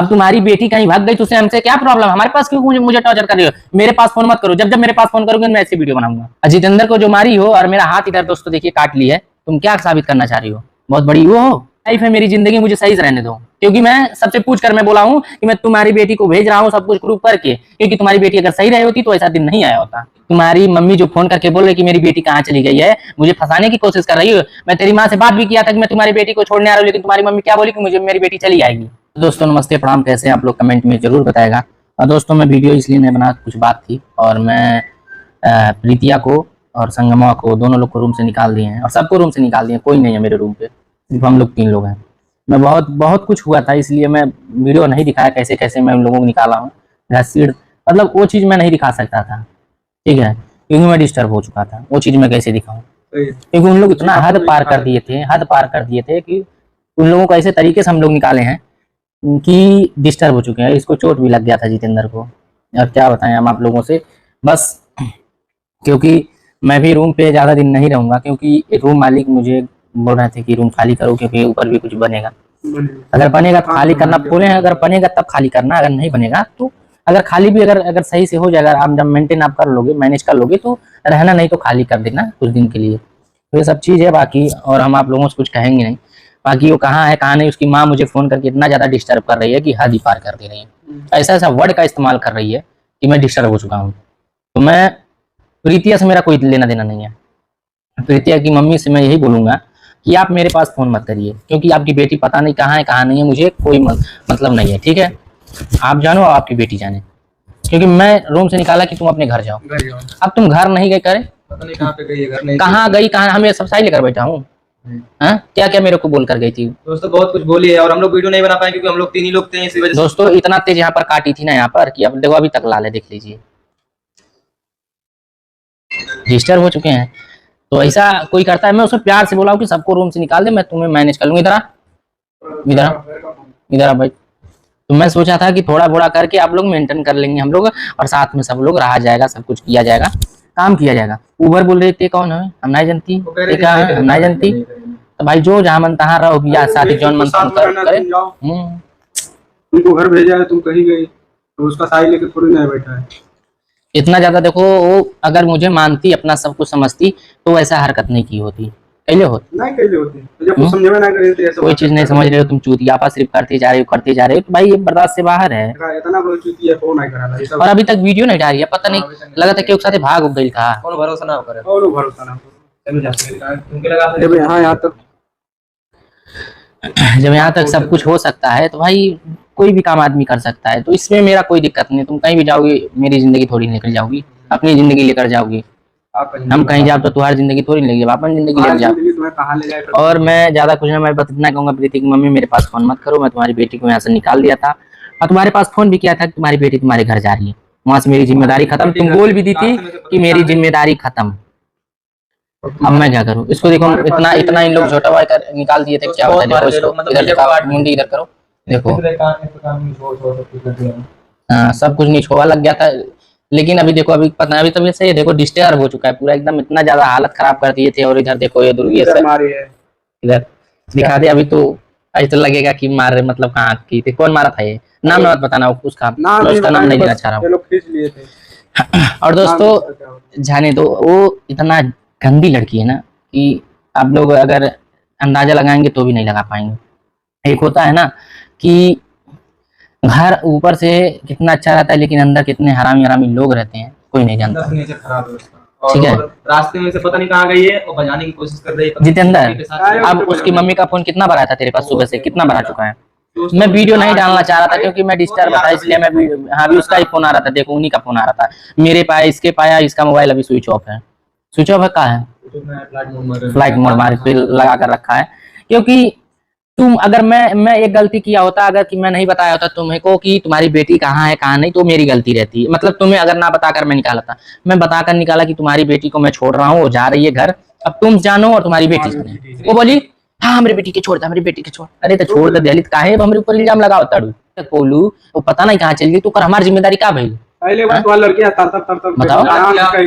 अब तुम्हारी बेटी कहीं भाग गई तो हमसे क्या प्रॉब्लम, हमारे पास क्यों मुझे टॉर्चर कर रही हो? मेरे पास फोन मत करो, जब जब मेरे पास फोन करोगे मैं ऐसी वीडियो बनाऊंगा। जितेंद्र को जो मारी हो और मेरा हाथ इधर दोस्तों देखिए काट ली है, तुम क्या साबित करना चाह रही हो? बहुत बड़ी वो हो लाइफ है मेरी जिंदगी, मुझे सही से रहने दो, क्योंकि मैं सबसे पूछ कर मैं बोला हूँ कि मैं तुम्हारी बेटी को भेज रहा हूँ सब कुछ प्रूफ करके, क्योंकि तुम्हारी बेटी अगर सही रही होती तो ऐसा दिन नहीं आया होता। तुम्हारी मम्मी जो फोन करके बोल रही कि मेरी बेटी कहाँ चली गई है, मुझे फंसाने की कोशिश कर रही हो। मैं तेरी माँ से बात भी किया था कि मैं तुम्हारी बेटी को छोड़ने आ रहा हूँ, लेकिन तुम्हारी मम्मी क्या बोली कि मुझे मेरी बेटी चली आएगी। दोस्तों नमस्ते प्रणाम, कैसे हैं आप लोग, कमेंट में जरूर बताएगा। और दोस्तों मैं वीडियो इसलिए नहीं बना, कुछ बात थी और मैं प्रीतिया को और संगमा को दोनों लोग को रूम से निकाल दिए हैं और सबको रूम से निकाल दिए, कोई नहीं है मेरे रूम पे, सिर्फ हम लोग 3 लोग हैं। मैं बहुत कुछ हुआ था इसलिए मैं वीडियो नहीं दिखाया कैसे कैसे मैं उन लोगों को निकाला हूँ। घसीट मतलब वो चीज़ मैं नहीं दिखा सकता था, ठीक है, क्योंकि मैं डिस्टर्ब हो चुका था। वो चीज़ मैं कैसे दिखाऊँ, क्योंकि उन लोग इतना हद पार कर दिए थे कि उन लोगों को ऐसे तरीके से हम लोग निकाले हैं कि डिस्टर्ब हो चुके हैं। इसको चोट भी लग गया था जितेंद्र को, और क्या बताएं हम आप लोगों से। बस क्योंकि मैं भी रूम पे ज़्यादा दिन नहीं रहूँगा, क्योंकि रूम मालिक मुझे बोल रहे थे कि रूम खाली करो क्योंकि ऊपर भी कुछ बनेगा। अगर बनेगा तो खाली करना बोले हैं, अगर बनेगा तब खाली करना, अगर नहीं बनेगा तो अगर खाली भी अगर सही से हो जाएगा, आप जब मेंटेन आप कर लोगे, मैनेज कर लोगे तो रहना, नहीं तो खाली कर देना कुछ दिन के लिए। तो ये सब चीज़ है बाकी, और हम आप लोगों से कुछ कहेंगे नहीं। बाकी वो कहाँ है कहाँ नहीं, उसकी माँ मुझे फ़ोन करके इतना ज़्यादा डिस्टर्ब कर रही है कि हद ही पार कर दे रही है। ऐसा वर्ड का इस्तेमाल कर रही है कि मैं डिस्टर्ब हो चुका हूँ। तो मैं प्रीतिया से मेरा कोई लेना देना नहीं है। प्रीतिया की मम्मी से मैं यही बोलूँगा कि आप मेरे पास फ़ोन मत करिए, क्योंकि आपकी बेटी पता नहीं कहाँ है कहाँ नहीं है, मुझे कोई मतलब नहीं है, ठीक है। आप जानो और आपकी बेटी जाने, क्योंकि मैं रूम से निकाला कि तुम अपने घर जाओ। अब तुम घर नहीं गए, करे पता नहीं कहाँ पे गई है, घर नहीं कहाँ गई, कहाँ, हमें सब साई लेकर बैठा हूँ। क्या क्या मेरे को बोल कर गई थी दोस्तों, बहुत कुछ बोली है और हम लोग वीडियो नहीं बना पाए क्योंकि हम लोग 3 ही लोग थे, इसी वजह से। दोस्तों इतना तेज यहाँ पर काटी थी ना यहाँ पर कि अब देखो अभी तक लाल है, देख लीजिए, डिस्टर्ब हो चुके हैं। तो ऐसा कोई करता है, मैं उसे प्यार से बोला हूँ कि सबको रूम से निकाल दे, मैं तुम्हें मैनेज कर लूंगी। इधर आ भाई। तो मैं सोचा था कि थोड़ा बोड़ा करके आप लोग मेंटेन कर लेंगे हम लोग, और साथ में सब लोग रहा जाएगा, सब कुछ किया जाएगा, काम किया जाएगा। उबर बोल रहे थे कौन है, हम नहीं जानती, हम नहीं जानती। तो भाई जो जहाँ मन तहाँ रहो, या शादी जौन मन करे। तुमको घर भेजा है, तुम कहीं गई तो उसका साई लेके थोड़ी नहीं बैठा है। इतना ज्यादा देखो, वो अगर मुझे मानती, अपना सब कुछ समझती तो ऐसा हरकत नहीं की होती, कैले होती नहीं कैले होती, जब कुछ समझ में ना करे तो ऐसा कोई चीज नहीं समझ रहे हो तुम, चूतियापा सिर्फ करते जा रहे हो, तो भाई ये बर्दाश्त से बाहर है। इतना बड़ा चूतिया फोन नहीं करा और अभी तक वीडियो नहीं डाल रही है, पता नहीं लगा था कि उसके साथ भाग गई था। कौन भरोसा ना करे, और भरोसा ना चलो जाते तुमके लगा जब यहाँ तक जब यहाँ तक सब कुछ हो सकता है तो भाई कोई भी काम आदमी कर सकता है, तो इसमें मेरा कोई दिक्कत नहीं। तुम कहीं भी जाओगी मेरी जिंदगी थोड़ी निकल जाओगी, अपनी जिंदगी लेकर जाओगी। हम कहीं जाओ तो तुम्हारी जिंदगी थोड़ी लेगी, अपन जिंदगी लेकर जाओ। और मैं ज्यादा कुछ ना, मैं बस इतना कहूंगा प्रीति की मम्मी मेरे पास फोन मत करो, मैं तुम्हारी बेटी को यहाँ से निकाल दिया था और तुम्हारे पास फोन भी किया था कि तुम्हारी बेटी तुम्हारे घर जा रही है, वहां से मेरी जिम्मेदारी खत्म। तुम बोल भी दी थी कि मेरी जिम्मेदारी खत्म। अब मैं क्या करूँ, इसको देखो, इतना इन लोग छोटा भाई निकाल दिए थे, क्या होता है। देखो इसको इधर मुंडी इधर करो, देखो हाँ सब कुछ निछोवा लग गया था। लेकिन अभी देखो, अभी पता अभी तभी से देखो डिस्टर्ब हो चुका है पूरा एकदम, इतना ज्यादा हालत खराब कर दिए थे। और इधर देखो ये दुर्गे से इधर दिखा दे, अभी तो ऐसा लगेगा कि मार रहे, मतलब कहाँ की थी, कौन मारा था, ये नाम मत बताना उसका नाम नहीं देना चाह रहा हूँ। और दोस्तों जाने दो, वो इतना गंदी लड़की है ना कि आप लोग अगर अंदाजा लगाएंगे तो भी नहीं लगा पाएंगे। एक होता है ना कि घर ऊपर से कितना अच्छा रहता है, लेकिन अंदर कितने हरामी लोग रहते हैं कोई नहीं जानता। ठीक है, रास्ते में से पता नहीं कहाँ गई है और बजाने की कोशिश कर रही है जितेंद्र। अब उसकी मम्मी का फोन कितना बार आया था तेरे पास, सुबह से कितना बार आ चुका है। मैं वीडियो नहीं डालना चाह रहा था क्योंकि मैं डिस्टर्ब था, इसलिए मैं हाँ भी उसका ही फोन आ रहा था, देखो उन्हीं का फोन आ रहा था। मेरे पाया, इसके पाया, इसका मोबाइल अभी स्विच ऑफ है। स्विच ऑफ है, कहाँ है, फ्लाइट मोड मार पे लगा कर रखा है। क्योंकि तुम अगर मैं एक गलती किया होता, अगर कि मैं नहीं बताया होता तुम्हें को कि तुम्हारी बेटी कहाँ है कहाँ नहीं, तो मेरी गलती रहती। मतलब तुम्हें अगर ना बताकर मैं निकाला था, मैं बताकर निकाला कि तुम्हारी बेटी को मैं छोड़ रहा हूँ, वो जा रही है घर, अब तुम जानो और तुम्हारी बेटी जाने। वो बोली हाँ हमारी बेटी के छोड़, हमारी बेटी के छोड़। अरे तो छोड़ दे दलित काहे हमारे ऊपर इल्जाम लगाओ तड़ू बोलू, वो पता नहीं कहाँ चल गई, तो कर हमारी जिम्मेदारी क्या भाई। बताओ,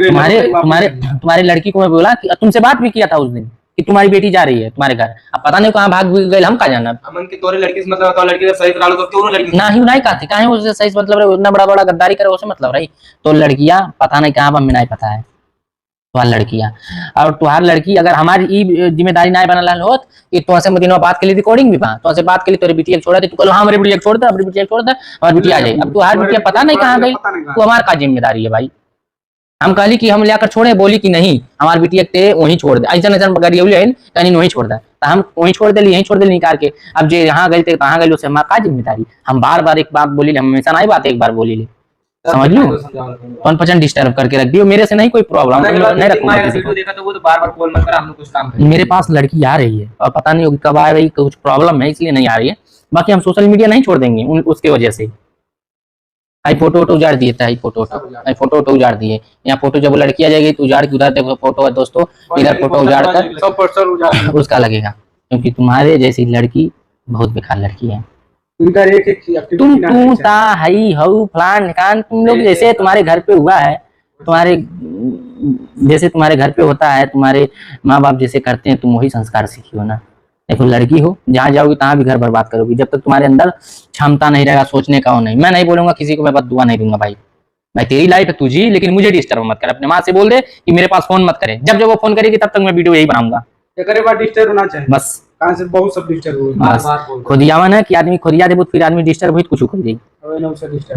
तुम्हारे लड़की को मैं बोला कि तुमसे बात भी किया था उस दिन कि तुम्हारी बेटी जा रही है तुम्हारे घर, अब पता नहीं कहाँ भाग गई, हम कहाँ जाना। अमन की तोरे लड़की से मतलब तो लड़की जब सही करा लो तो क्यों लड़की ना ही नहीं कहते काहे उससे सही मतलब रहे, उतना बड़ा बड़ा गद्दारी करे उससे मतलब रही। तो लड़कियां पता नहीं कहाँ पर नहीं पता है तुहार लड़कियां। और तुहार लड़की अगर हमारी ई जिम्मेदारी ना बनल होत कि तुमसे दिनों बात के लिए रिकॉर्डिंग भी बा, तुमसे बात के लिए तोरे बिटिया छोड़ा दे, तू कल हां हमारे बिटिया छोड़ दे, हमारी बिटिया छोड़ दे, हमारी बिटिया आ जाए। अब तुहार बिटिया पता नहीं कहाँ गई, तो हमार का जिम्मेदारी है भाई। हम कहली कि हम लेकर छोड़े, बोली कि नहीं हमार बिटिया ते वहीं छोड़ दे, ऐसा ऐसा गरियौली है कहीं वहीं छोड़ दे, तो हम वहीं छोड़ देली, यहीं छोड़ देली निकाल के। अब जे यहाँ गई थे कहाँ गई, उससे हमार का जिम्मेदारी। हम बार बार एक बात बोली, हम हमेशा नहीं बात एक बार बोली ले, समझ लो। 1% डिस्टर्ब करके रख दियो, मेरे से नहीं कोई प्रॉब्लम, नहीं रखूंगा किसी को। वीडियो देखा तो वो तो बार-बार कॉल मत कर, हम लोग कुछ काम करें। मेरे पास लड़की आ रही है और पता नहीं होगी कब आ रही, कुछ प्रॉब्लम है इसलिए नहीं आ रही है। बाकी हम सोशल मीडिया नहीं छोड़ देंगे उसके वजह से। आई फोटो वोटो उजाड़ दिए थे, आई फोटो वोटो उजाड़ दिए। यहाँ फोटो जब लड़की आ जाएगी तो उजाड़ के उधर देखो फोटो है दोस्तों, इधर फोटो उजाड़ कर 100% उजाड़ उसका लगेगा, क्योंकि तुम्हारे जैसी लड़की बहुत बेकार लड़की है। इनका एक एक्टिविटी तुम ना तू है। ता हई हऊ फलान ढिकान, तुम लोग जैसे तुम्हारे घर पे हुआ है, तुम्हारे जैसे तुम्हारे घर पे होता है, तुम्हारे माँ बाप जैसे करते हैं तुम वही संस्कार सीखी हो ना। देखो लड़की हो, जहाँ जाओगी तहाँ भी घर बर्बाद करोगी, जब तक तुम्हारे अंदर क्षमता नहीं रहेगा सोचने का। वो नहीं, मैं नहीं बोलूंगा किसी को, मैं बददुआ नहीं दूंगा भाई। भाई तेरी लाइफ है तुझी, लेकिन मुझे डिस्टर्ब मत कर। अपने माँ से बोल दे कि मेरे पास फोन मत करे, जब जब वो फोन करेगी तब तक मैं वीडियो यही बनाऊंगा एक बार डिस्टर्ब होना चाहिए बस। कहां से बहुत सब डिस्टर्ब हुए बस खुदियावन है कि आदमी खुदिया दे फिर आदमी डिस्टर्ब हुई कुछ कर देगी।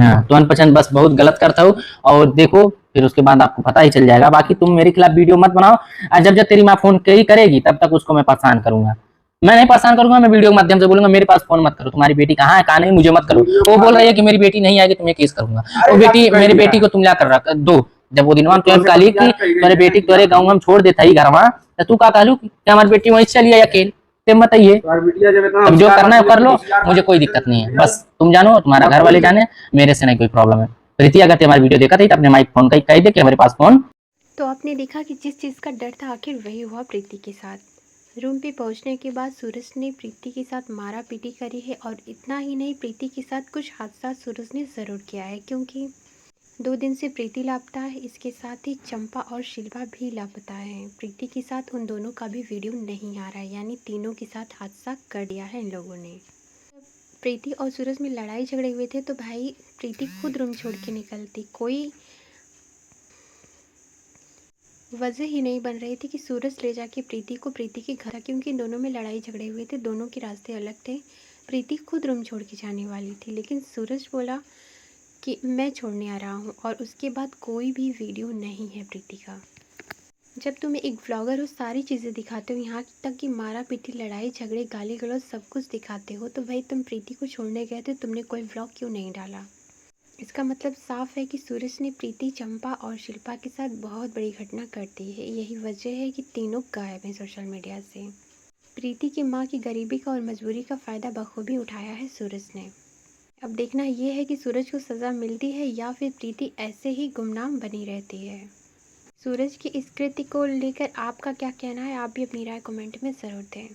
हाँ तो 1% बस बहुत गलत करता हूँ। और देखो फिर उसके बाद आपको पता ही चल जाएगा। बाकी तुम मेरे खिलाफ वीडियो मत बनाओ, और जब जब तेरी माँ फोन करेगी तब तक उसको मैं परेशान करूंगा। मैं नहीं परेशान करूंगा, मैं वीडियो के माध्यम से बोलूंगा मेरे पास फोन मत करो, तुम्हारी बेटी कहाँ है कहाँ नहीं मुझे मत करो। वो बोल रही है कि मेरी बेटी नहीं आएगी तो मैं केस करूंगा। वो बेटी मेरी बेटी को तुम ला कर रख दो। जब वो दिनवा तुम कहली कि तुम्हारी बेटी तोरे गाँव में छोड़ देता ही घरवा, तो तू का कहलू कि हमारी बेटी वहीं चली आई अकेले, ते बताइए। अब जो करना है कर लो, मुझे कोई दिक्कत नहीं है। बस तुम जानो, तुम्हारा घर वाले जाने, मेरे से नहीं कोई प्रॉब्लम है। प्रीति अगर हमारी वीडियो देखा थी तो अपने माइक फोन का कह दे कि हमारे पास फोन। तो आपने देखा कि जिस चीज़ का डर था आखिर वही हुआ प्रीति के साथ। रूम पे पहुंचने के बाद सूरज ने प्रीति के साथ मारा पीटी करी है, और इतना ही नहीं प्रीति के साथ कुछ हादसा सूरज ने ज़रूर किया है, क्योंकि 2 दिन से प्रीति लापता है। इसके साथ ही चंपा और शिल्पा भी लापता है। प्रीति के साथ उन दोनों का भी वीडियो नहीं आ रहा है, यानी तीनों के साथ हादसा कर दिया है इन लोगों ने। प्रीति और सूरज में लड़ाई झगड़े हुए थे तो भाई प्रीति खुद रूम छोड़ के निकलती, कोई वजह ही नहीं बन रही थी कि सूरज ले जाके प्रीति को प्रीति के घर, क्योंकि दोनों में लड़ाई झगड़े हुए थे, दोनों के रास्ते अलग थे। प्रीति खुद रूम छोड़ के जाने वाली थी, लेकिन सूरज बोला कि मैं छोड़ने आ रहा हूँ, और उसके बाद कोई भी वीडियो नहीं है प्रीति का। जब तुम्हें एक व्लॉगर हो सारी चीज़ें दिखाते हो, यहाँ तक कि मारा पीटी लड़ाई झगड़े गाली गलौज सब कुछ दिखाते हो, तो भाई तुम प्रीति को छोड़ने गए थे, तुमने कोई व्लॉग क्यों नहीं डाला? इसका मतलब साफ है कि सूरज ने प्रीति, चंपा और शिल्पा के साथ बहुत बड़ी घटना कर दी है। यही वजह है कि तीनों गायब हैं सोशल मीडिया से। प्रीति की मां की गरीबी का और मजबूरी का फ़ायदा बखूबी उठाया है सूरज ने। अब देखना ये है कि सूरज को सज़ा मिलती है या फिर प्रीति ऐसे ही गुमनाम बनी रहती है। सूरज की इस कृत्य को लेकर आपका क्या कहना है? आप भी अपनी राय कमेंट में ज़रूर दें।